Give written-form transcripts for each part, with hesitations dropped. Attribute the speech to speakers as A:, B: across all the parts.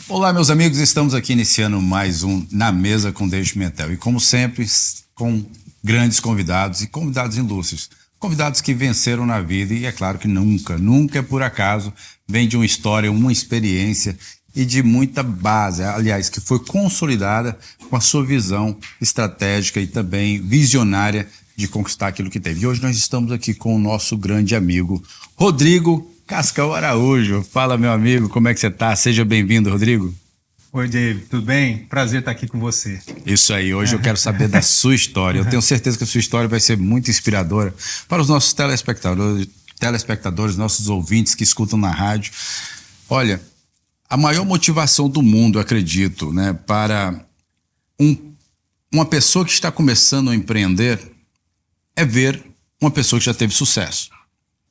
A: Olá, meus amigos, estamos aqui iniciando mais um Na Mesa com David Pimentel. E como sempre, com grandes convidados e convidados ilustres. Convidados que venceram na vida e é claro que nunca é por acaso, vem de uma história, uma experiência e de muita base, aliás, que foi consolidada com a sua visão estratégica e também visionária de conquistar aquilo que teve. E hoje nós estamos aqui com o nosso grande amigo Rodrigo Cascão Araújo. Fala, meu amigo, como é que você está? Seja bem-vindo, Rodrigo.
B: Oi, David, tudo bem? Prazer estar aqui com você.
A: Isso aí, hoje eu quero saber da sua história. Eu tenho certeza que a sua história vai ser muito inspiradora para os nossos telespectadores, nossos ouvintes que escutam na rádio. Olha, a maior motivação do mundo, acredito, né, para uma pessoa que está começando a empreender é ver uma pessoa que já teve sucesso.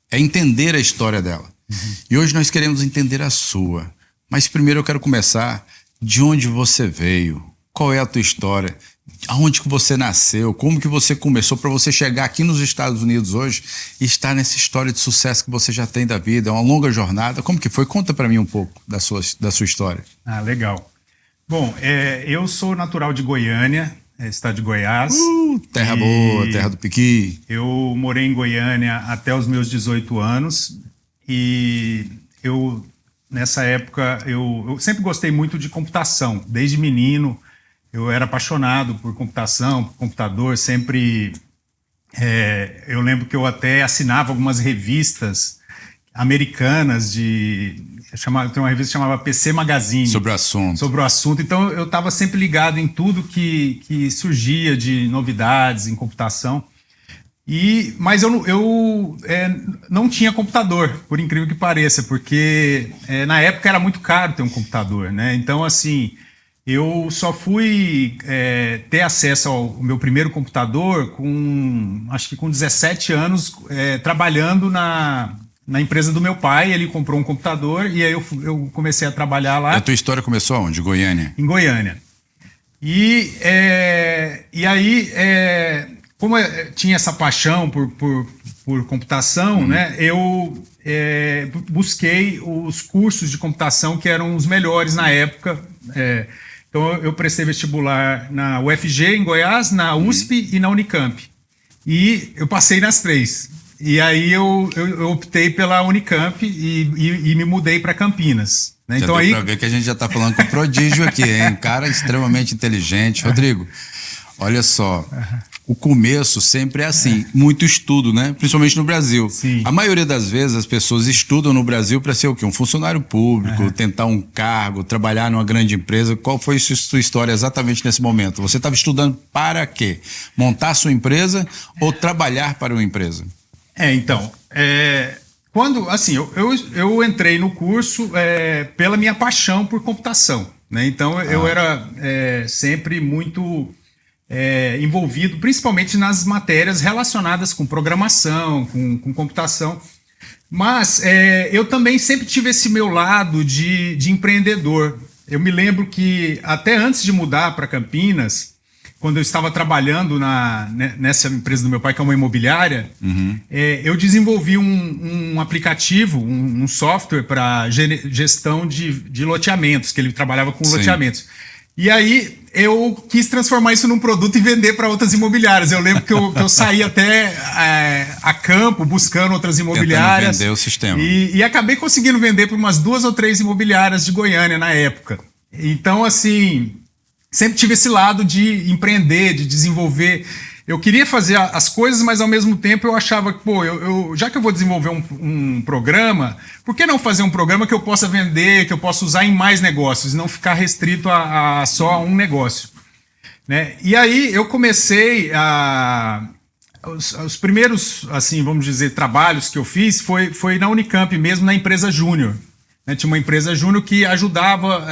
A: É entender a história dela. E hoje nós queremos entender a sua. Mas primeiro eu quero começar de onde você veio, qual é a tua história, aonde que você nasceu, como que você começou para você chegar aqui nos Estados Unidos hoje e estar nessa história de sucesso que você já tem da vida, é uma longa jornada. Como que foi? Conta para mim um pouco da sua história.
B: Ah, legal. Bom, eu sou natural de Goiânia, estado de Goiás.
A: Terra boa, terra do piqui.
B: Eu morei em Goiânia até os meus 18 anos e nessa época, eu sempre gostei muito de computação. Desde menino, eu era apaixonado por computação, por computador, sempre... eu lembro que eu até assinava algumas revistas americanas tem uma revista que chamava PC Magazine.
A: Sobre o assunto.
B: Então, eu estava sempre ligado em tudo que surgia de novidades em computação. Mas eu não tinha computador, por incrível que pareça, porque na época era muito caro ter um computador, né? Então, assim, eu só fui ter acesso ao meu primeiro computador acho que com 17 anos, trabalhando na empresa do meu pai. Ele comprou um computador e aí eu comecei a trabalhar lá.
A: E a tua história começou onde? Goiânia?
B: Em Goiânia. E aí... como eu tinha essa paixão por computação, né, eu busquei os cursos de computação que eram os melhores na época. Então, eu prestei vestibular na UFG, em Goiás, na USP e na Unicamp. E eu passei nas três. E aí eu optei pela Unicamp e me mudei para Campinas. Né?
A: Então, deu para ver que a gente já está falando com prodígio aqui, hein? Um cara extremamente inteligente. Rodrigo, olha só... O começo sempre é assim, muito estudo, né? Principalmente no Brasil.
B: Sim.
A: A maioria das vezes as pessoas estudam no Brasil para ser o quê? Um funcionário público, tentar um cargo, trabalhar numa grande empresa. Qual foi a sua história exatamente nesse momento? Você estava estudando para quê? Montar sua empresa ou trabalhar para uma empresa?
B: Quando, assim, eu entrei no curso pela minha paixão por computação, né? Então, eu era sempre muito... envolvido principalmente nas matérias relacionadas com programação, com computação. Mas eu também sempre tive esse meu lado de empreendedor. Eu me lembro que até antes de mudar para Campinas, quando eu estava trabalhando nessa empresa do meu pai, que é uma imobiliária, eu desenvolvi um aplicativo, um software para gestão de loteamentos, que ele trabalhava com loteamentos. E aí eu quis transformar isso num produto e vender para outras imobiliárias. Eu lembro que eu saí até a campo buscando outras imobiliárias.
A: Tentando vender o sistema.
B: E acabei conseguindo vender para umas 2 ou 3 imobiliárias de Goiânia na época. Então, assim, sempre tive esse lado de empreender, de desenvolver. Eu queria fazer as coisas, mas ao mesmo tempo eu achava que, já que eu vou desenvolver um programa, por que não fazer um programa que eu possa vender, que eu possa usar em mais negócios, e não ficar restrito a só um negócio, né? E aí eu comecei os primeiros, assim, vamos dizer, trabalhos que eu fiz foi na Unicamp mesmo, na empresa Júnior. Né? Tinha uma empresa Júnior que ajudava,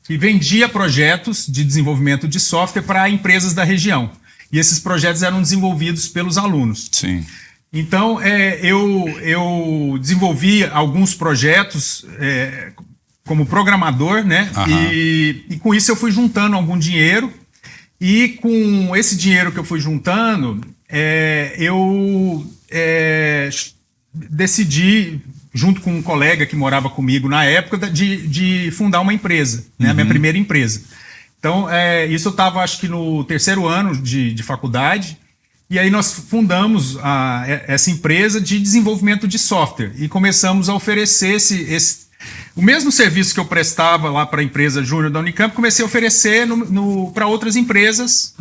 B: que vendia projetos de desenvolvimento de software para empresas da região. E esses projetos eram desenvolvidos pelos alunos.
A: Sim.
B: Então, eu desenvolvi alguns projetos como programador, né? E com isso eu fui juntando algum dinheiro. E com esse dinheiro que eu fui juntando, eu decidi junto com um colega que morava comigo na época, de fundar uma empresa, né? A minha primeira empresa. Então, isso eu estava, acho que no terceiro ano de faculdade, e aí nós fundamos essa empresa de desenvolvimento de software e começamos a oferecer o mesmo serviço que eu prestava lá para a empresa júnior da Unicamp, comecei a oferecer para outras empresas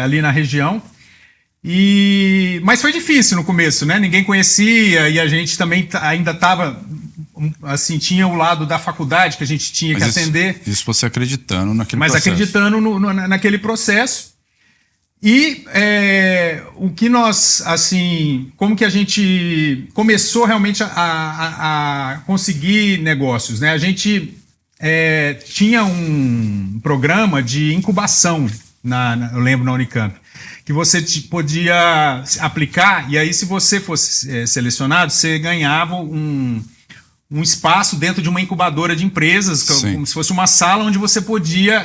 B: ali na região. Mas foi difícil no começo, né? Ninguém conhecia e a gente também ainda estava, assim, tinha o lado da faculdade que a gente tinha que atender.
A: Isso você acreditando naquele processo.
B: Mas acreditando naquele processo. E o que nós, assim, como que a gente começou realmente a conseguir negócios, né? A gente tinha um programa de incubação, eu lembro, na Unicamp, que você podia aplicar, e aí se você fosse selecionado, você ganhava um espaço dentro de uma incubadora de empresas, como se fosse uma sala onde você podia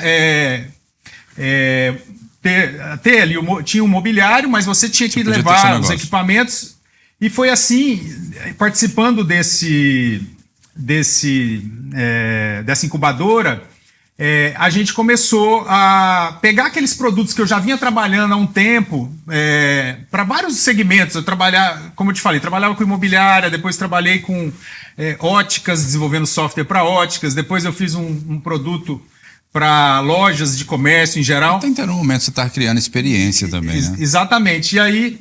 B: ter ali, tinha um mobiliário, mas você tinha que levar os equipamentos, e foi assim, participando dessa incubadora, a gente começou a pegar aqueles produtos que eu já vinha trabalhando há um tempo, para vários segmentos. Como eu te falei, trabalhava com imobiliária, depois trabalhei com óticas, desenvolvendo software para óticas, depois eu fiz um produto para lojas de comércio em geral.
A: Até no momento você está criando experiência também, né?
B: Exatamente. E aí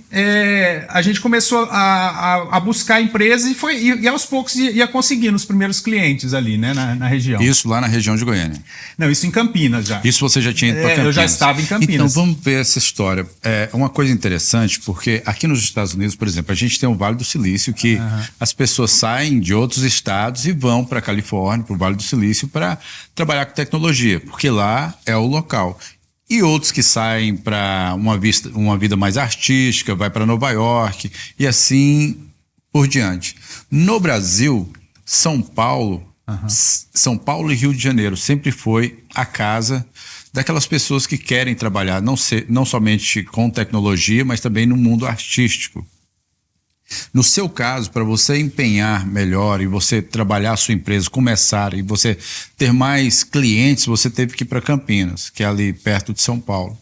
B: a gente começou a buscar empresas e aos poucos ia conseguindo os primeiros clientes ali, né, na região.
A: Isso lá na região de Goiânia?
B: Não, isso em Campinas já.
A: Isso você já tinha ido para Campinas?
B: Eu já estava em Campinas.
A: Então vamos ver essa história. É uma coisa interessante, porque aqui nos Estados Unidos, por exemplo, a gente tem o Vale do Silício, que as pessoas saem de outros estados e vão para a Califórnia, para o Vale do Silício, para trabalhar com tecnologia, porque lá é o local. E outros que saem para uma vida mais artística, vai para Nova York e assim por diante. No Brasil, São Paulo e Rio de Janeiro sempre foi a casa daquelas pessoas que querem trabalhar não somente com tecnologia, mas também no mundo artístico. No seu caso, para você empenhar melhor e você trabalhar a sua empresa, começar e você ter mais clientes, você teve que ir para Campinas, que é ali perto de São Paulo.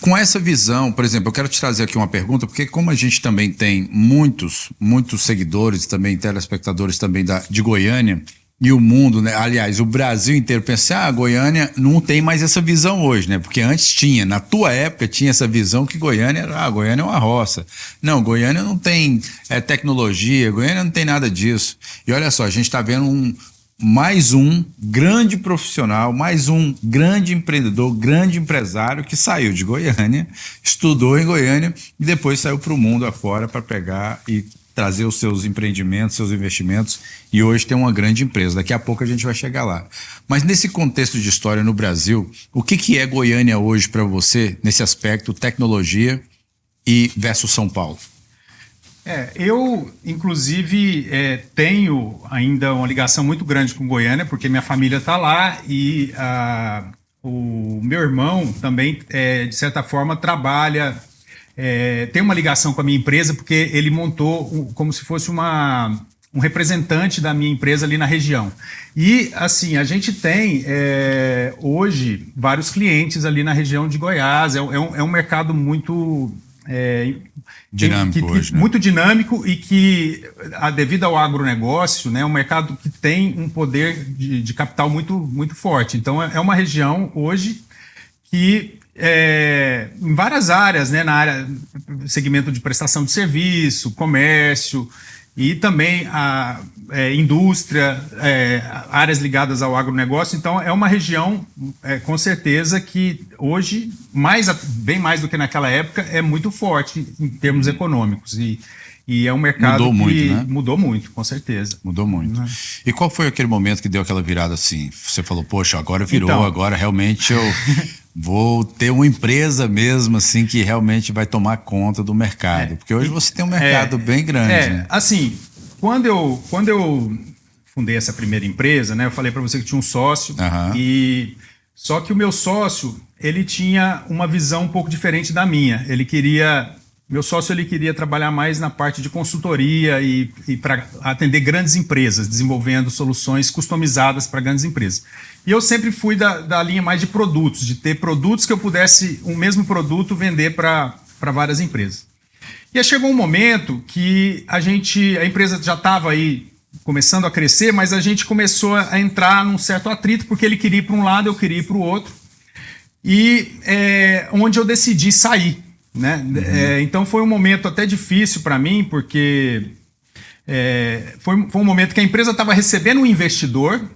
A: Com essa visão, por exemplo, eu quero te trazer aqui uma pergunta, porque como a gente também tem muitos seguidores, também telespectadores também de Goiânia, e o mundo, né? Aliás, o Brasil inteiro pensa, Goiânia não tem mais essa visão hoje, né? Porque antes tinha, na tua época tinha essa visão que Goiânia é uma roça. Não, Goiânia não tem tecnologia, Goiânia não tem nada disso. E olha só, a gente está vendo mais um grande profissional, mais um grande empreendedor, grande empresário que saiu de Goiânia, estudou em Goiânia e depois saiu para o mundo afora para pegar e trazer os seus empreendimentos, seus investimentos, e hoje tem uma grande empresa. Daqui a pouco a gente vai chegar lá. Mas nesse contexto de história no Brasil, o que é Goiânia hoje para você, nesse aspecto, tecnologia e versus São Paulo?
B: Eu, inclusive, tenho ainda uma ligação muito grande com Goiânia, porque minha família está lá e o meu irmão também, de certa forma, trabalha... tem uma ligação com a minha empresa, porque ele montou como se fosse um representante da minha empresa ali na região. E, assim, a gente tem hoje vários clientes ali na região de Goiás. É um mercado muito...
A: dinâmico hoje, né?
B: Muito dinâmico e que, devido ao agronegócio, né, é um mercado que tem um poder de capital muito, muito forte. Então, é uma região hoje que... em várias áreas, né, na área, segmento de prestação de serviço, comércio e também a indústria, áreas ligadas ao agronegócio. Então, é uma região, com certeza, que hoje, bem mais do que naquela época, é muito forte em termos econômicos. E é um mercado
A: mudou muito, né?
B: Mudou muito, com certeza.
A: Mudou muito. E qual foi aquele momento que deu aquela virada assim? Você falou, poxa, agora virou, então, agora realmente eu... vou ter uma empresa mesmo, assim, que realmente vai tomar conta do mercado. Porque hoje você tem um mercado bem grande. Né?
B: Assim, quando eu fundei essa primeira empresa, né, eu falei para você que tinha um sócio, só que o meu sócio, ele tinha uma visão um pouco diferente da minha. Ele queria meu sócio ele queria trabalhar mais na parte de consultoria e para atender grandes empresas, desenvolvendo soluções customizadas para grandes empresas. E eu sempre fui da linha mais de produtos, de ter produtos que eu pudesse, um mesmo produto, vender para várias empresas. E aí chegou um momento que a empresa já estava aí começando a crescer, mas a gente começou a entrar num certo atrito, porque ele queria ir para um lado, eu queria ir para o outro. E onde eu decidi sair, né? Então foi um momento até difícil para mim, porque foi um momento que a empresa estava recebendo um investidor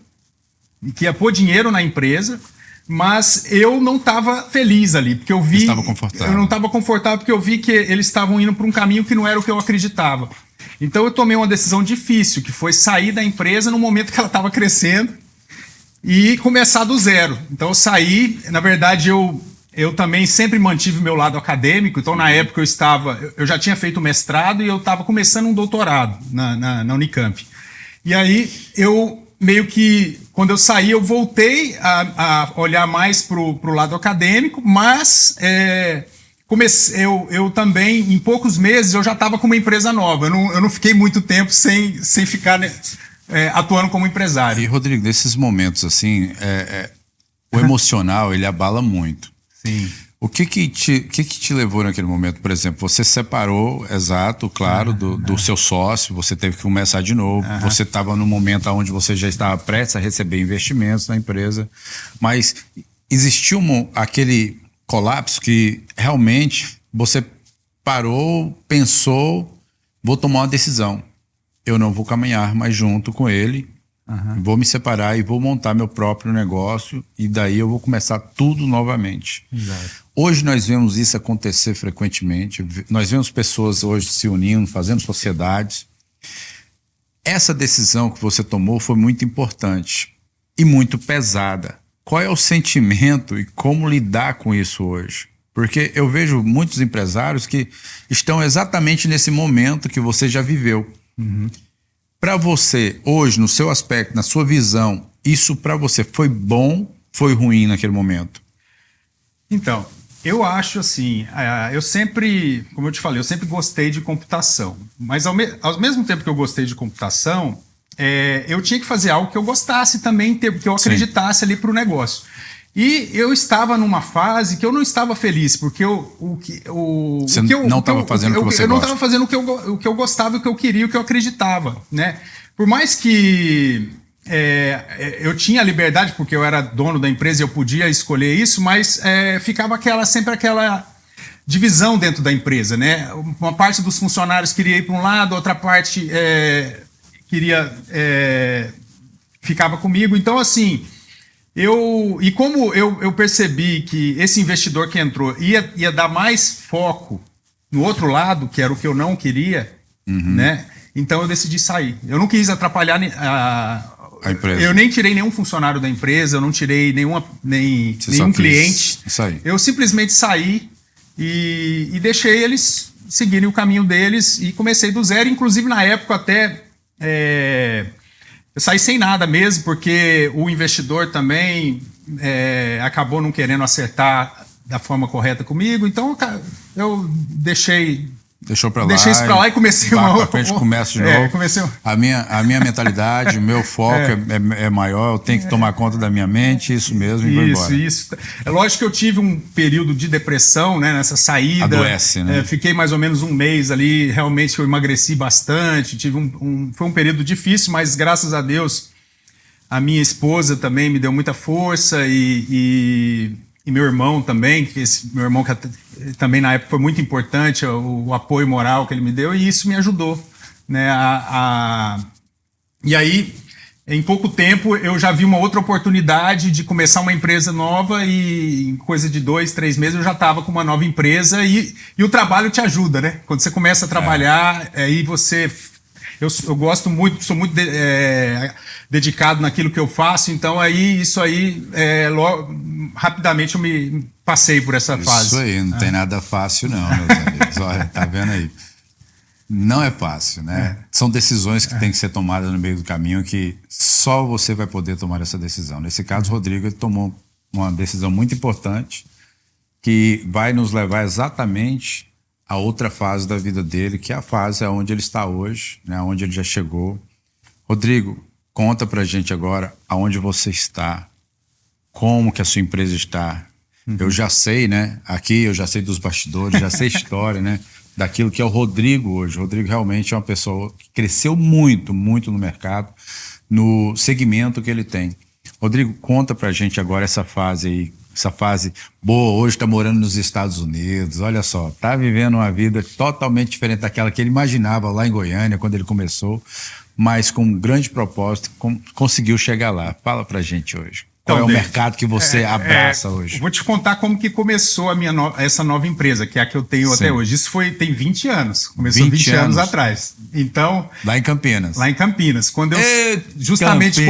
B: que ia pôr dinheiro na empresa, mas eu não estava feliz ali, porque eu vi... Eu não estava confortável, porque eu vi que eles estavam indo para um caminho que não era o que eu acreditava. Então eu tomei uma decisão difícil, que foi sair da empresa no momento que ela estava crescendo e começar do zero. Então eu saí, na verdade eu também sempre mantive meu lado acadêmico, então na época eu já tinha feito mestrado e eu estava começando um doutorado na Unicamp. E aí eu meio que, quando eu saí, eu voltei a olhar mais para o lado acadêmico, mas eu também, em poucos meses, eu já estava com uma empresa nova. Eu não fiquei muito tempo sem ficar atuando como empresário.
A: E, Rodrigo, nesses momentos assim, o emocional, ele abala muito.
B: Sim.
A: O que te levou naquele momento? Por exemplo, você separou, exato, claro, do seu sócio, você teve que começar de novo, você estava num momento onde você já estava prestes a receber investimentos na empresa, mas existiu aquele colapso que realmente você parou, pensou, vou tomar uma decisão, eu não vou caminhar mais junto com ele, vou me separar e vou montar meu próprio negócio e daí eu vou começar tudo novamente.
B: Exato.
A: Hoje nós vemos isso acontecer frequentemente, nós vemos pessoas hoje se unindo, fazendo sociedades. Essa decisão que você tomou foi muito importante e muito pesada. Qual é o sentimento e como lidar com isso hoje? Porque eu vejo muitos empresários que estão exatamente nesse momento que você já viveu. Para você, hoje, no seu aspecto, na sua visão, isso para você foi bom, foi ruim naquele momento?
B: Então, eu acho assim, eu sempre, como eu te falei, eu sempre gostei de computação, mas ao mesmo tempo que eu gostei de computação, eu tinha que fazer algo que eu gostasse também, que eu acreditasse ali para o negócio. E eu estava numa fase que eu não estava feliz, porque eu não estava fazendo o que eu gostava, o que eu queria, o que eu acreditava, né? Por mais que eu tinha liberdade, porque eu era dono da empresa e eu podia escolher isso, mas ficava sempre aquela divisão dentro da empresa, né? Uma parte dos funcionários queria ir para um lado, outra parte ficava comigo. Então, assim, como eu percebi que esse investidor que entrou ia dar mais foco no outro lado, que era o que eu não queria, né? Então eu decidi sair. Eu não quis atrapalhar a empresa. Eu nem tirei nenhum funcionário da empresa, eu não tirei nenhum cliente.
A: Isso aí.
B: Eu simplesmente saí e deixei eles seguirem o caminho deles e comecei do zero. Inclusive, na época, até eu saí sem nada mesmo, porque o investidor também acabou não querendo acertar da forma correta comigo. Então, eu
A: Deixou para lá.
B: Deixei isso para lá e comecei uma outra.
A: Frente, começo de novo. A minha mentalidade, o meu foco é maior, eu tenho que tomar conta da minha mente, isso mesmo, e vou embora. Isso. É lógico que eu tive um período de depressão, né, nessa saída. Adoece, né?
B: Fiquei mais ou menos um mês ali, realmente eu emagreci bastante, foi um período difícil, mas graças a Deus a minha esposa também me deu muita força e meu irmão também, meu irmão que também na época foi muito importante, o apoio moral que ele me deu, e isso me ajudou, né? E aí, em pouco tempo, eu já vi uma outra oportunidade de começar uma empresa nova e em coisa de 2, 3 meses eu já estava com uma nova empresa e o trabalho te ajuda, né? Quando você começa a trabalhar, aí você... Eu gosto muito, sou muito dedicado naquilo que eu faço, então rapidamente eu me passei por essa fase.
A: Isso aí, não tem nada fácil não, meus amigos. Olha, tá vendo aí? Não é fácil, né? São decisões que têm que ser tomadas no meio do caminho que só você vai poder tomar essa decisão. Nesse caso, o Rodrigo ele tomou uma decisão muito importante que vai nos levar exatamente a outra fase da vida dele, que é a fase onde ele está hoje, né, onde ele já chegou. Rodrigo, conta pra gente agora aonde você está, como que a sua empresa está. Eu já sei, né, aqui eu já sei dos bastidores, já sei a história, né, daquilo que é o Rodrigo hoje. O Rodrigo realmente é uma pessoa que cresceu muito, muito no mercado, no segmento que ele tem. Rodrigo, conta pra gente agora essa fase aí, essa fase boa, hoje está morando nos Estados Unidos, olha só, está vivendo uma vida totalmente diferente daquela que ele imaginava lá em Goiânia, quando ele começou, mas com um grande propósito, conseguiu chegar lá. Fala pra gente hoje. Qual é o mercado que você abraça hoje?
B: Vou te contar como que começou essa nova empresa, que é a que eu tenho até hoje. Isso tem 20 anos. Começou 20 anos atrás. Então,
A: lá em Campinas.
B: Lá em Campinas. Justamente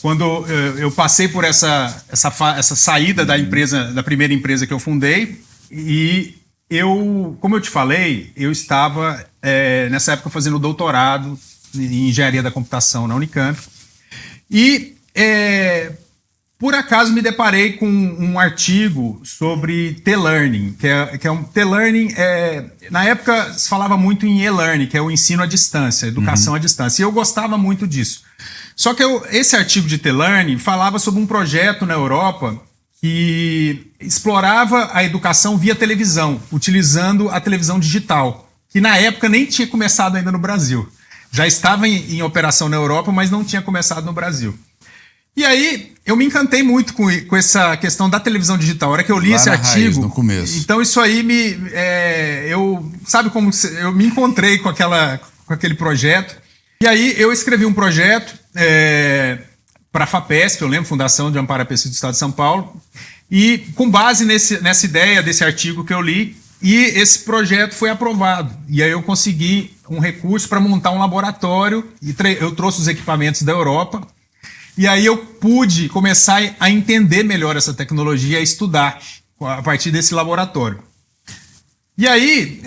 B: quando eu passei por essa saída da empresa, da primeira empresa que eu fundei, e como eu te falei, eu estava nessa época fazendo doutorado em engenharia da computação na Unicamp. E por acaso me deparei com um artigo sobre T-Learning, que é um T-Learning. Na época se falava muito em e-learning, que é o ensino à distância, educação à distância, e eu gostava muito disso. Só que esse artigo de T-Learning falava sobre um projeto na Europa que explorava a educação via televisão, utilizando a televisão digital, que na época nem tinha começado ainda no Brasil. Já estava em operação na Europa, mas não tinha começado no Brasil. E aí, eu me encantei muito com essa questão da televisão digital. A hora que eu li esse artigo... Raiz,
A: no começo.
B: Então, isso aí sabe como... Eu me encontrei com aquele projeto. E aí, eu escrevi um projeto para a FAPESP, eu lembro, Fundação de Amparo à Pesquisa do Estado de São Paulo. E com base nessa ideia desse artigo que eu li, e esse projeto foi aprovado. E aí eu consegui um recurso para montar um laboratório, e eu trouxe os equipamentos da Europa. E aí eu pude começar a entender melhor essa tecnologia, a estudar a partir desse laboratório. E aí,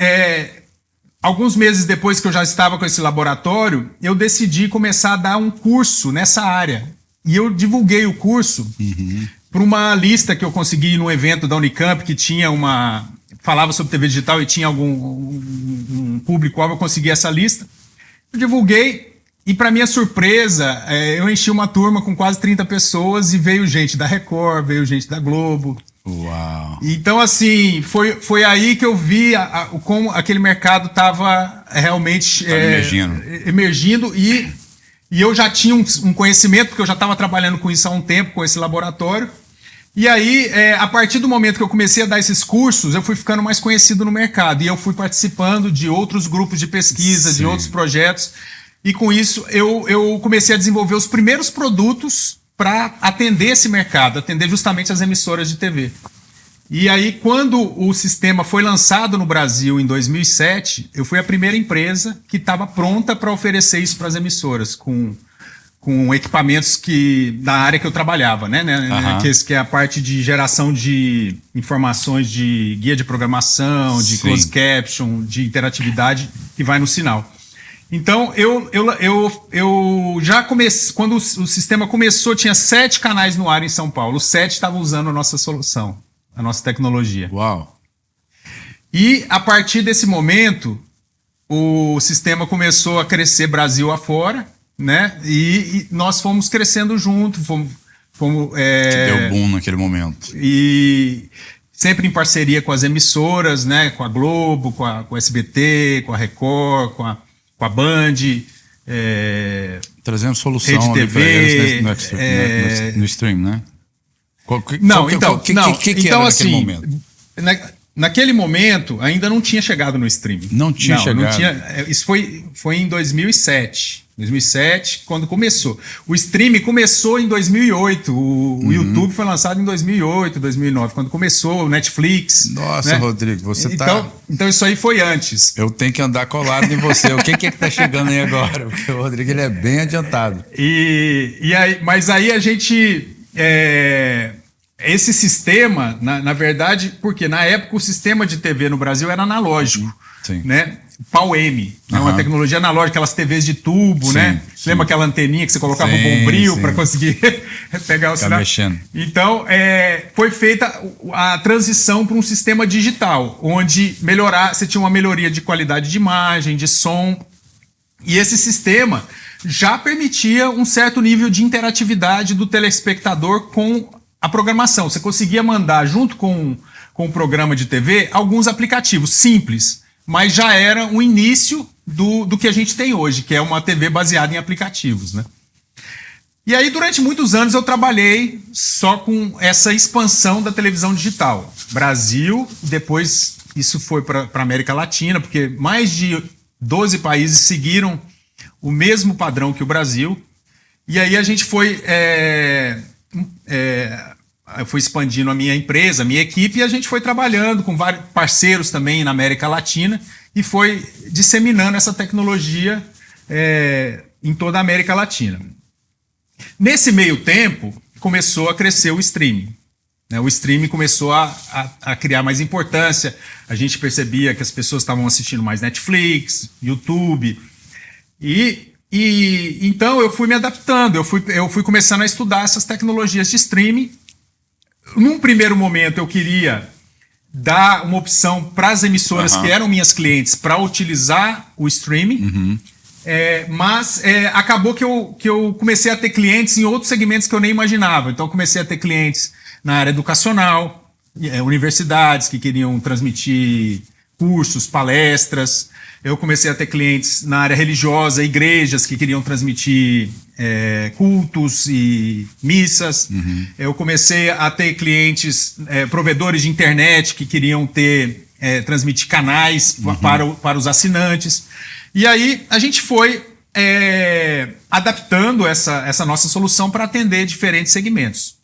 B: alguns meses depois que eu já estava com esse laboratório, eu decidi começar a dar um curso nessa área. E eu divulguei o curso por uma lista que eu consegui num evento da Unicamp, que tinha falava sobre TV digital e tinha um público-alvo, eu consegui essa lista. Eu divulguei. E, para minha surpresa, eu enchi uma turma com quase 30 pessoas e veio gente da Record, veio gente da Globo.
A: Uau!
B: Então, assim, foi aí que eu vi como aquele mercado estava realmente emergindo e eu já tinha um conhecimento, porque eu já estava trabalhando com isso há um tempo, com esse laboratório. E aí, a partir do momento que eu comecei a dar esses cursos, eu fui ficando mais conhecido no mercado. E eu fui participando de outros grupos de pesquisa, de outros projetos. E com isso eu comecei a desenvolver os primeiros produtos para atender esse mercado, atender justamente as emissoras de TV. E aí, quando o sistema foi lançado no Brasil em 2007, eu fui a primeira empresa que estava pronta para oferecer isso para as emissoras, com equipamentos da área que eu trabalhava, né? Que é a parte de geração de informações de guia de programação, de closed caption, de interatividade que vai no sinal. Então, eu já comecei... Quando o sistema começou, tinha 7 canais no ar em São Paulo. Os 7 estavam usando a nossa solução, a nossa tecnologia.
A: Uau!
B: E, a partir desse momento, o sistema começou a crescer Brasil afora, né? E nós fomos crescendo junto.
A: Que deu boom naquele momento.
B: E sempre em parceria com as emissoras, né? Com a Globo, com a SBT, com a Record, com a Band,
A: trazendo solução ali para eles no stream, né?
B: Que
A: era
B: assim,
A: naquele momento?
B: Naquele momento ainda não tinha chegado no streaming.
A: Não tinha chegado.
B: Não tinha, isso foi em 2007. 2007, quando começou. O streaming começou em 2008. O YouTube foi lançado em 2008, 2009, quando começou o Netflix.
A: Nossa, né? Rodrigo, você
B: Então isso aí foi antes.
A: Eu tenho que andar colado em você. O que é que tá chegando aí agora? Porque o Rodrigo ele é bem adiantado.
B: Mas aí a gente... esse sistema, na verdade, porque na época o sistema de TV no Brasil era analógico.
A: Sim.
B: Né? Pau-M, né? Uma tecnologia analógica, aquelas TVs de tubo, né? Lembra aquela anteninha que você colocava um bombril para conseguir pegar o sinal?
A: Mexendo.
B: Então, foi feita a transição para um sistema digital, onde você tinha uma melhoria de qualidade de imagem, de som, e esse sistema já permitia um certo nível de interatividade do telespectador com a programação. Você conseguia mandar, junto com o programa de TV, alguns aplicativos simples, mas já era um início do que a gente tem hoje, que é uma TV baseada em aplicativos, né? E aí, durante muitos anos, eu trabalhei só com essa expansão da televisão digital. Brasil, depois isso foi para a América Latina, porque mais de 12 países seguiram o mesmo padrão que o Brasil. E aí a gente foi expandindo a minha empresa, a minha equipe, e a gente foi trabalhando com vários parceiros também na América Latina e foi disseminando essa tecnologia em toda a América Latina. Nesse meio tempo, começou a crescer o streaming. O streaming começou a criar mais importância, a gente percebia que as pessoas estavam assistindo mais Netflix, YouTube, e então eu fui me adaptando, eu fui começando a estudar essas tecnologias de streaming. Num primeiro momento eu queria dar uma opção para as emissoras que eram minhas clientes para utilizar o streaming, mas acabou que eu comecei a ter clientes em outros segmentos que eu nem imaginava. Então eu comecei a ter clientes na área educacional, universidades que queriam transmitir cursos, palestras. Eu comecei a ter clientes na área religiosa, igrejas que queriam transmitir cultos e missas. Eu comecei a ter clientes, provedores de internet que queriam transmitir canais para os assinantes. E aí a gente foi adaptando essa nossa solução para atender diferentes segmentos.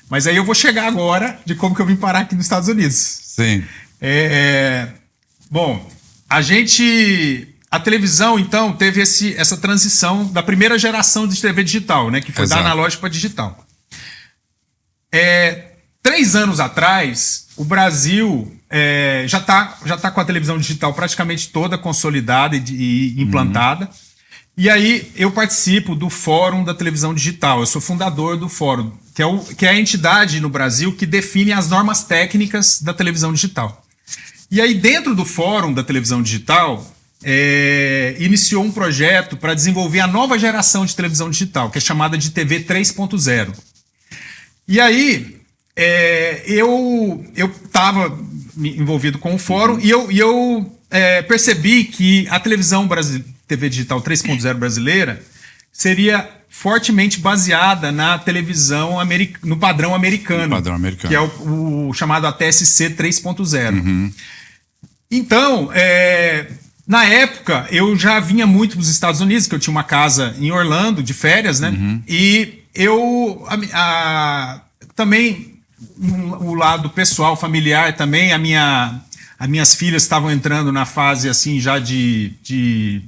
B: Mas aí eu vou chegar agora de como que eu vim parar aqui nos Estados Unidos.
A: Sim.
B: Bom, a televisão, então, teve essa transição da primeira geração de TV digital, né, que foi da analógica para digital. 3 anos atrás, o Brasil já tá com a televisão digital praticamente toda consolidada e implantada. E aí eu participo do Fórum da Televisão Digital. Eu sou fundador do Fórum, que é a entidade no Brasil que define as normas técnicas da televisão digital. E aí, dentro do Fórum da Televisão Digital, iniciou um projeto para desenvolver a nova geração de televisão digital, que é chamada de TV 3.0. E aí, eu estava envolvido com o Fórum e eu percebi que a TV digital 3.0 brasileira seria fortemente baseada na televisão no padrão americano, que é o chamado ATSC 3.0. Então, na época, eu já vinha muito para os Estados Unidos, que eu tinha uma casa em Orlando, de férias, né? E eu também, o lado pessoal, familiar também, as minhas filhas estavam entrando na fase assim já de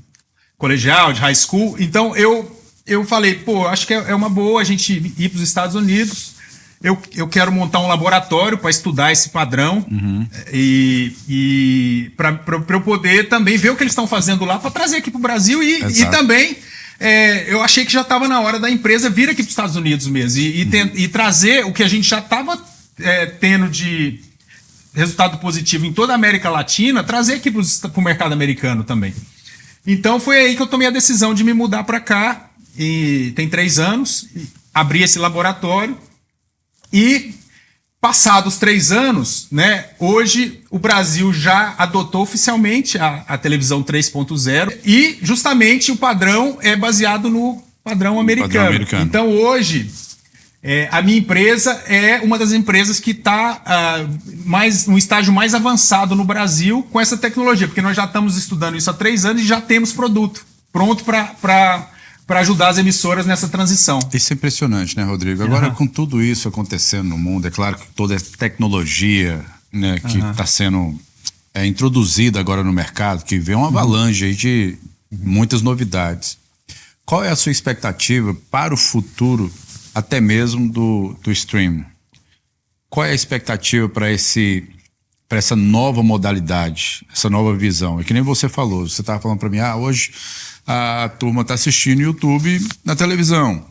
B: colegial, de high school. Então, eu falei, acho que é uma boa a gente ir para os Estados Unidos. Eu quero montar um laboratório para estudar esse padrão e para eu poder também ver o que eles estão fazendo lá para trazer aqui para o Brasil e também eu achei que já estava na hora da empresa vir aqui para os Estados Unidos mesmo e trazer o que a gente já estava tendo de resultado positivo em toda a América Latina, trazer aqui para o mercado americano também. Então foi aí que eu tomei a decisão de me mudar para cá, e tem 3 anos, abri esse laboratório. E, passados 3 anos, né, hoje o Brasil já adotou oficialmente a televisão 3.0 e justamente o padrão é baseado no padrão americano. Então, hoje, a minha empresa é uma das empresas que está no estágio mais avançado no Brasil com essa tecnologia, porque nós já estamos estudando isso há 3 anos e já temos produto pronto para ajudar as emissoras nessa transição.
A: Isso é impressionante, né, Rodrigo? Agora, com tudo isso acontecendo no mundo, é claro que toda a tecnologia, né, que está sendo introduzida agora no mercado, que vem uma avalanche aí de muitas novidades. Qual é a sua expectativa para o futuro, até mesmo do streaming? Qual é a expectativa para essa nova modalidade, essa nova visão? É que nem você falou, você estava falando para mim, hoje a turma está assistindo YouTube na televisão.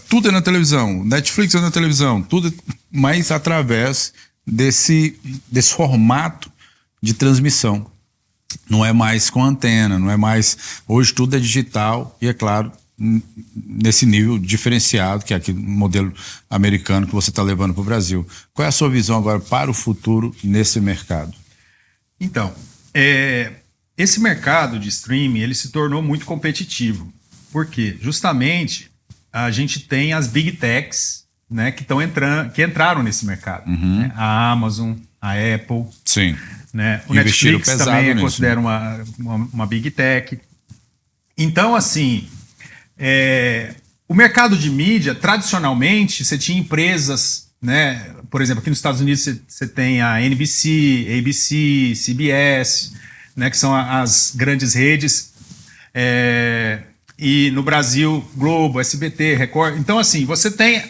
A: Tudo é na televisão, Netflix é na televisão, tudo, mas através desse formato de transmissão. Não é mais com antena, não é mais... Hoje tudo é digital e, é claro, nesse nível diferenciado, que é aquele modelo americano que você está levando para o Brasil. Qual é a sua visão agora para o futuro nesse mercado?
B: Então, esse mercado de streaming, ele se tornou muito competitivo. Por quê? Justamente a gente tem as big techs, né, que entraram nesse mercado. Né? A Amazon, a Apple.
A: Sim.
B: Né? O Netflix também é considera uma big tech. Então, assim, o mercado de mídia, tradicionalmente, você tinha empresas, né? Por exemplo, aqui nos Estados Unidos você tem a NBC, ABC, CBS, né? Que são as grandes redes. E no Brasil, Globo, SBT, Record. Então, assim, você tem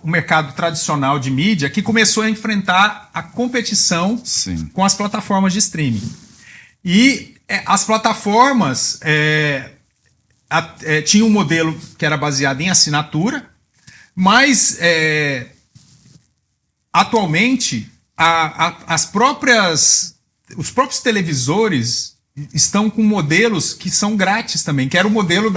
B: o mercado tradicional de mídia que começou a enfrentar a competição
A: Sim.
B: com as plataformas de streaming. E as plataformas tinham um modelo que era baseado em assinatura, mas atualmente os próprios televisores estão com modelos que são grátis também, que era o modelo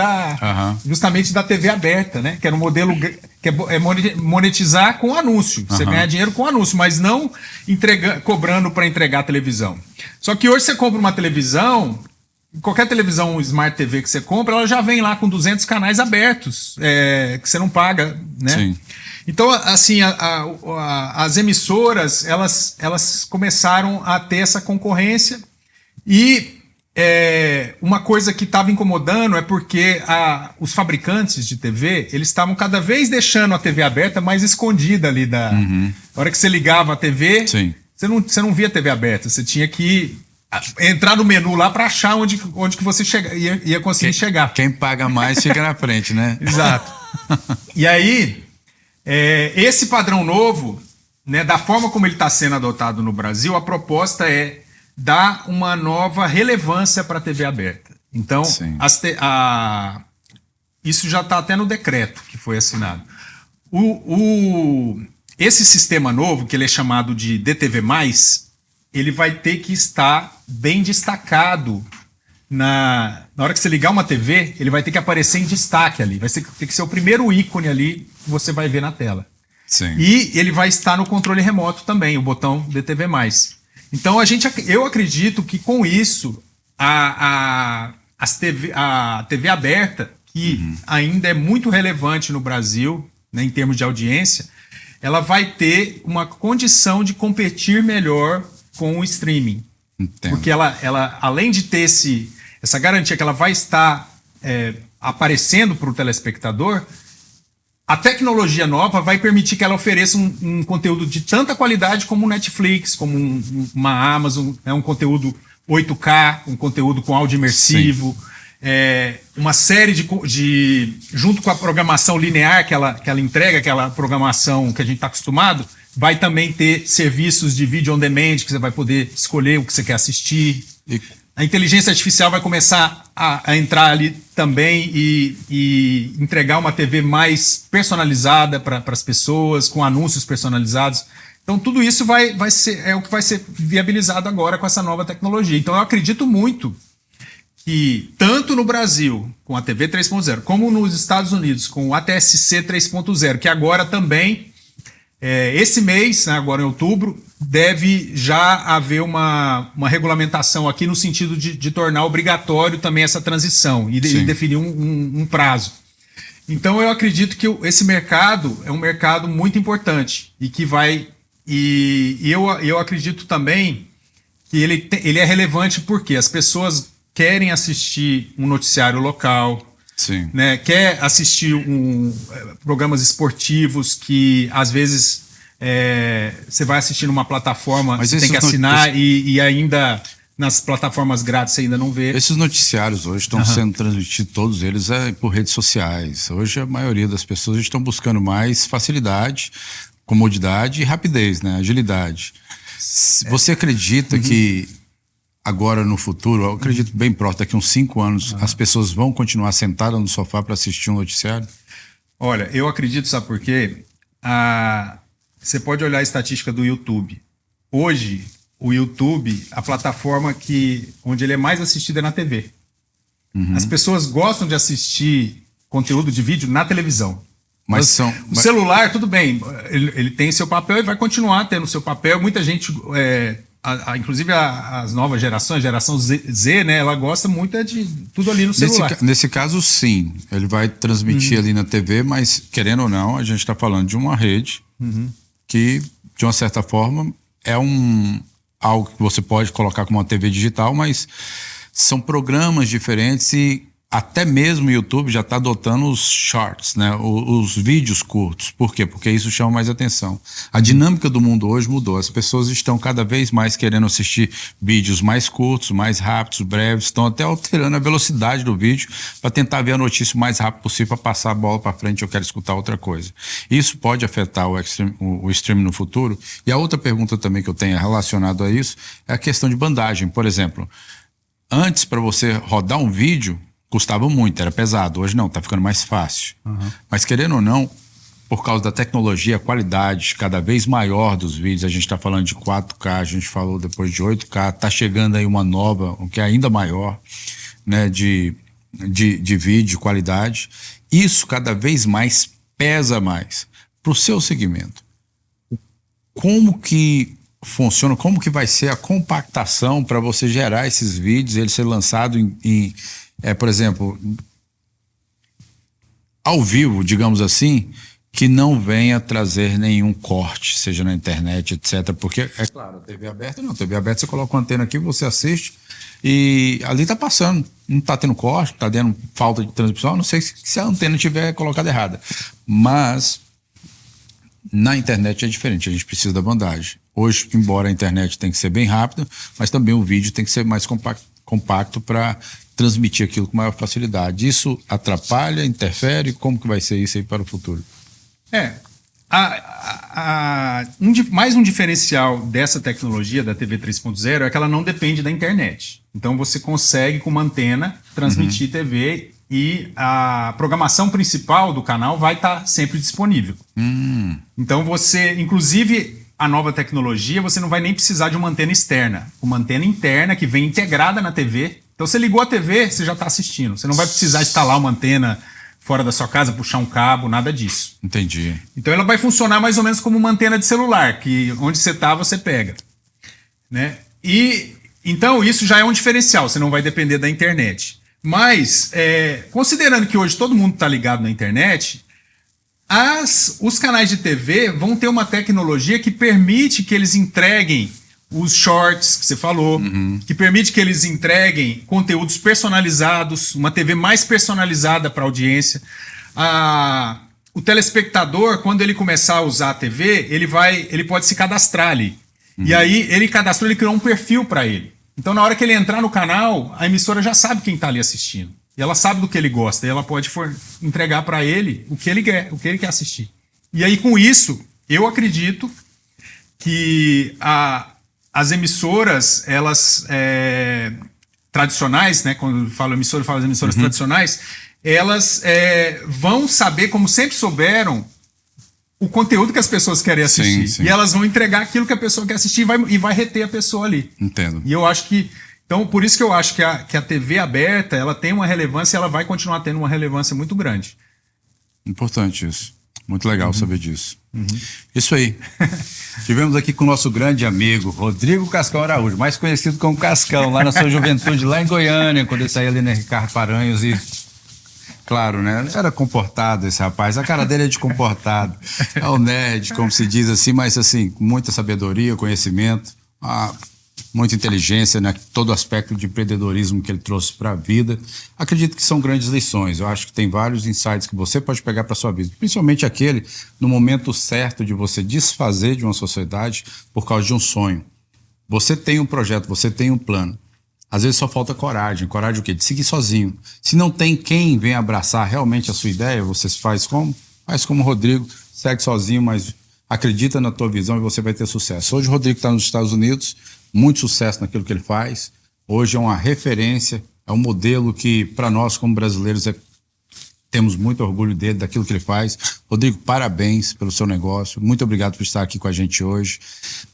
B: justamente da TV aberta, né? Que era um modelo que é monetizar com anúncio. Você ganhar dinheiro com anúncio, mas não cobrando para entregar a televisão. Só que hoje você compra uma televisão, qualquer televisão Smart TV que você compra, ela já vem lá com 200 canais abertos, que você não paga, né?
A: Sim.
B: Então, assim, as emissoras, elas começaram a ter essa concorrência e uma coisa que estava incomodando é porque os fabricantes de TV, eles estavam cada vez deixando a TV aberta mais escondida ali da... Na hora que você ligava a TV, você não via a TV aberta, você tinha que entrar no menu lá para achar onde que você ia conseguir chegar.
A: Quem paga mais fica na frente, né?
B: Exato. E aí, esse padrão novo, né, da forma como ele está sendo adotado no Brasil, a proposta é dar uma nova relevância para a TV aberta. Então, isso já está até no decreto que foi assinado. Esse sistema novo, que ele é chamado de DTV+, ele vai ter que estar bem destacado. Na hora que você ligar uma TV, ele vai ter que aparecer em destaque ali. Vai ter que ser o primeiro ícone ali que você vai ver na tela.
A: Sim.
B: E ele vai estar no controle remoto também, o botão DTV+. Então, eu acredito que com isso, a TV aberta, que ainda é muito relevante no Brasil, né, em termos de audiência, ela vai ter uma condição de competir melhor com o streaming.
A: Entendo.
B: Porque ela, além de ter essa garantia que ela vai estar aparecendo para o telespectador, a tecnologia nova vai permitir que ela ofereça um conteúdo de tanta qualidade como o Netflix, como uma Amazon, um conteúdo 8K, um conteúdo com áudio imersivo, uma série junto com a programação linear que ela entrega, aquela programação que a gente está acostumado, vai também ter serviços de vídeo on demand, que você vai poder escolher o que você quer assistir. A inteligência artificial vai começar a entrar ali também e entregar uma TV mais personalizada para as pessoas, com anúncios personalizados. Então, tudo isso é o que vai ser viabilizado agora com essa nova tecnologia. Então, eu acredito muito que, tanto no Brasil, com a TV 3.0, como nos Estados Unidos, com o ATSC 3.0, que agora também, esse mês, né, agora em outubro, deve já haver uma regulamentação aqui no sentido de tornar obrigatório também essa transição e definir um prazo. Então, eu acredito que esse mercado é um mercado muito importante e que vai... E eu acredito também que ele é relevante porque as pessoas querem assistir um noticiário local, né, quer assistir programas esportivos que, às vezes, você vai assistir numa plataforma, você tem que assinar e ainda nas plataformas grátis você ainda não vê.
A: Esses noticiários hoje estão sendo transmitidos, todos eles, por redes sociais. Hoje a maioria das pessoas estão buscando mais facilidade, comodidade e rapidez, né? Agilidade. Você acredita que agora no futuro, eu acredito bem próximo, daqui uns 5 anos, as pessoas vão continuar sentadas no sofá para assistir um noticiário?
B: Olha, eu acredito, sabe por quê? Você pode olhar a estatística do YouTube. Hoje, o YouTube, a plataforma onde ele é mais assistido é na TV. As pessoas gostam de assistir conteúdo de vídeo na televisão. O celular, tudo bem, ele tem seu papel e vai continuar tendo seu papel. Muita gente, inclusive as novas gerações, geração Z, né, ela gosta muito de tudo ali no celular.
A: Nesse caso, sim, ele vai transmitir ali na TV, mas querendo ou não, a gente está falando de uma rede que, de uma certa forma, é algo que você pode colocar como uma TV digital, mas são programas diferentes e até mesmo o YouTube já está adotando os shorts, né? Os vídeos curtos. Por quê? Porque isso chama mais atenção. A dinâmica do mundo hoje mudou. As pessoas estão cada vez mais querendo assistir vídeos mais curtos, mais rápidos, breves. Estão até alterando a velocidade do vídeo para tentar ver a notícia o mais rápido possível para passar a bola para frente. Eu quero escutar outra coisa. Isso pode afetar o streaming no futuro. E a outra pergunta também que eu tenho relacionado a isso é a questão de bandagem. Por exemplo, antes, para você rodar um vídeo, custava muito, era pesado. Hoje não, está ficando mais fácil. Mas querendo ou não, por causa da tecnologia, a qualidade cada vez maior dos vídeos, a gente está falando de 4K, a gente falou depois de 8K, está chegando aí uma nova, o que é ainda maior, né, de vídeo, qualidade. Isso cada vez mais pesa mais para o seu segmento. Como que funciona, como que vai ser a compactação para você gerar esses vídeos, eles ser lançados por exemplo, ao vivo, digamos assim, que não venha trazer nenhum corte, seja na internet, etc. Porque, é claro, a TV aberta não. TV aberta você coloca uma antena aqui, você assiste e ali está passando. Não está tendo corte, está tendo falta de transmissão. Não sei se a antena estiver colocada errada. Mas na internet é diferente, a gente precisa da bandagem. Hoje, embora a internet tenha que ser bem rápida, mas também o vídeo tem que ser mais compacto para transmitir aquilo com maior facilidade. Isso atrapalha, interfere? Como que vai ser isso aí para o futuro?
B: Mais um diferencial dessa tecnologia da TV 3.0 é que ela não depende da internet. Então você consegue, com uma antena, transmitir TV e a programação principal do canal vai estar sempre disponível. Então você, inclusive, a nova tecnologia, você não vai nem precisar de uma antena externa. Uma antena interna que vem integrada na TV. Então você ligou a TV, você já está assistindo. Você não vai precisar instalar uma antena fora da sua casa, puxar um cabo, nada disso.
A: Entendi.
B: Então ela vai funcionar mais ou menos como uma antena de celular, que onde você está, você pega. Né? E então isso já é um diferencial, você não vai depender da internet. Mas, considerando que hoje todo mundo está ligado na internet, os canais de TV vão ter uma tecnologia que permite que eles entreguem os shorts que você falou, que permite que eles entreguem conteúdos personalizados, uma TV mais personalizada para a audiência. O telespectador, quando ele começar a usar a TV, ele pode se cadastrar ali. E aí, ele cadastrou, ele criou um perfil para ele. Então, na hora que ele entrar no canal, a emissora já sabe quem está ali assistindo. E ela sabe do que ele gosta. E ela pode entregar para ele o que ele quer assistir. E aí, com isso, eu acredito que as emissoras, elas tradicionais, né? Quando falo emissora, eu falo as emissoras tradicionais, elas vão saber, como sempre souberam, o conteúdo que as pessoas querem assistir. Sim. E elas vão entregar aquilo que a pessoa quer assistir e vai reter a pessoa ali.
A: Entendo.
B: E eu acho que... Então, por isso que eu acho que a TV aberta, ela tem uma relevância, ela vai continuar tendo uma relevância muito grande.
A: Importante isso. Muito legal saber disso. Isso aí. Estivemos aqui com o nosso grande amigo, Rodrigo Cascão Araújo, mais conhecido como Cascão, lá na sua juventude, lá em Goiânia, quando ele saía ali na Ricardo Paranhos e... Claro, né? Era comportado esse rapaz. A cara dele é de comportado. É o nerd, como se diz assim, mas assim, com muita sabedoria, conhecimento, muita inteligência, né? Todo aspecto de empreendedorismo que ele trouxe para a vida. Acredito que são grandes lições. Eu acho que tem vários insights que você pode pegar para sua vida. Principalmente aquele no momento certo de você desfazer de uma sociedade por causa de um sonho. Você tem um projeto, você tem um plano. Às vezes só falta coragem. Coragem o quê? De seguir sozinho. Se não tem quem venha abraçar realmente a sua ideia, você faz como? Faz como o Rodrigo, segue sozinho, mas acredita na tua visão e você vai ter sucesso. Hoje o Rodrigo está nos Estados Unidos, muito sucesso naquilo que ele faz, Hoje é uma referência, é um modelo que, para nós, como brasileiros, temos muito orgulho dele, daquilo que ele faz. Rodrigo, parabéns pelo seu negócio. Muito obrigado por estar aqui com a gente hoje.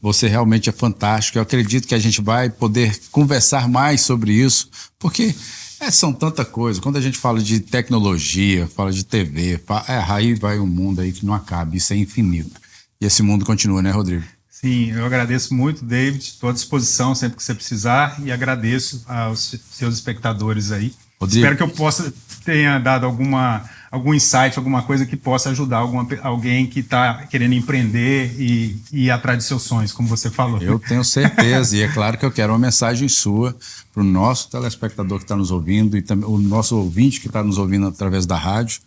A: Você realmente é fantástico. Eu acredito que a gente vai poder conversar mais sobre isso, porque são tanta coisa. Quando a gente fala de tecnologia, fala de TV, aí vai um mundo aí que não acaba. Isso é infinito. E esse mundo continua, né, Rodrigo?
B: Sim, eu agradeço muito, David. Estou à disposição sempre que você precisar e agradeço aos seus espectadores aí. Rodrigo, espero que eu tenha dado algum insight, alguma coisa que possa ajudar alguém que está querendo empreender e ir atrás de seus sonhos, como você falou.
A: Eu tenho certeza, e é claro que eu quero uma mensagem sua para o nosso telespectador que está nos ouvindo e também o nosso ouvinte que está nos ouvindo através da rádio.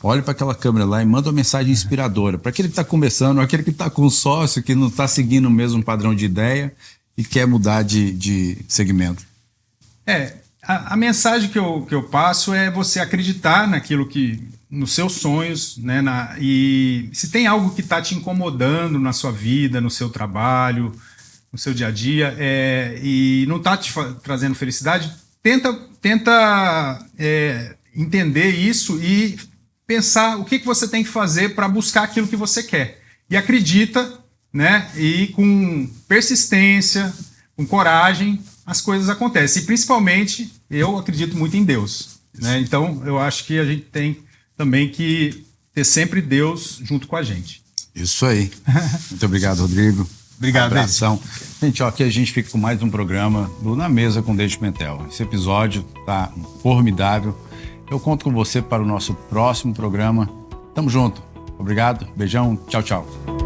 A: Olhe para aquela câmera lá e manda uma mensagem inspiradora para aquele que está começando, aquele que está com um sócio que não está seguindo o mesmo padrão de ideia e quer mudar de segmento.
B: A mensagem que eu passo é você acreditar nos seus sonhos, né? E se tem algo que está te incomodando na sua vida, no seu trabalho, no seu dia a dia, e não está te trazendo felicidade, tenta entender isso e pensar o que você tem que fazer para buscar aquilo que você quer. E acredita, né? E com persistência, com coragem, as coisas acontecem. E principalmente, eu acredito muito em Deus, né? Então, eu acho que a gente tem também que ter sempre Deus junto com a gente.
A: Isso aí. Muito obrigado, Rodrigo.
B: Obrigado,
A: abração. Gente, aqui a gente fica com mais um programa do Na Mesa com David Pimentel. Esse episódio tá formidável. Eu conto com você para o nosso próximo programa. Tamo junto. Obrigado. Beijão. Tchau, tchau.